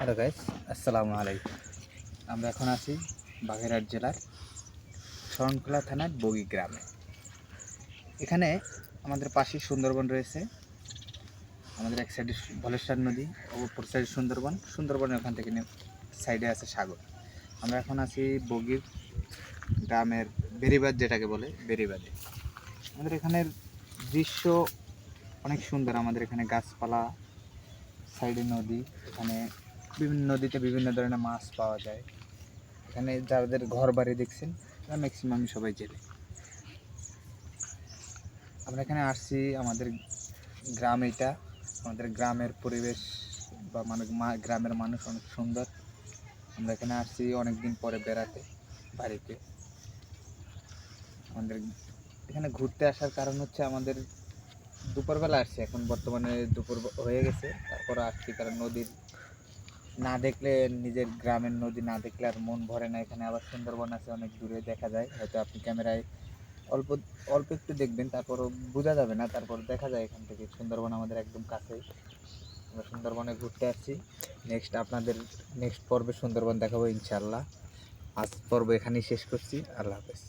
Hello guys, আসসালামু আলাইকুম। আমরা এখন আছি বাগেরহাট জেলার শরণখোলা থানার বগি গ্রামে। এখানে আমাদের পাশেই সুন্দরবন রয়েছে। আমাদের এক সাইডে ধলেশ্বর নদী, অপর সাইডে সুন্দরবন। সুন্দরবনের ওখান থেকে সাইডে আছে সাগর। আমরা এখন আছি বগির গ্রামের বেড়িবাঁধ, যেটাকে বলে বেড়িবাঁধে। আমাদের এখানের দৃশ্য অনেক সুন্দর। আমাদের এখানে গাছপালা, সাইডে নদী। এখানে বিভিন্ন নদীতে বিভিন্ন ধরনের মাছ পাওয়া যায়। এখানে যাদের ঘর বাড়ি দেখছেন তারা ম্যাক্সিমাম সবাই জেলে। আমরা এখানে আসছি, আমাদের গ্রাম এটা। আমাদের গ্রামের পরিবেশ বা গ্রামের মানুষ অনেক সুন্দর। আমরা এখানে আসছি অনেক দিন পরে বেড়াতে বাড়িতে। আমাদের এখানে ঘুরতে আসার কারণ হচ্ছে আমাদের দুপুরবেলা আসছি, এখন বর্তমানে দুপুর হয়ে গেছে, তারপর আসছি কারণ নদীর না দেখলে, নিজের গ্রামের নদী না দেখলে আর মন ভরে না। এখানে আবার সুন্দরবন আছে, অনেক দূরে দেখা যায়, হয়তো আপনি ক্যামেরায় অল্প অল্প একটু দেখবেন, তারপরও বোঝা যাবে না, তারপর দেখা যায় এখান থেকে সুন্দরবন আমাদের একদম কাছেই। আমরা সুন্দরবনে ঘুরতে আসছি। আপনাদের নেক্সট পর্বে সুন্দরবন দেখাবো ইনশাআল্লাহ। আজ পর্ব এখানেই শেষ করছি। আল্লাহ হাফেজ।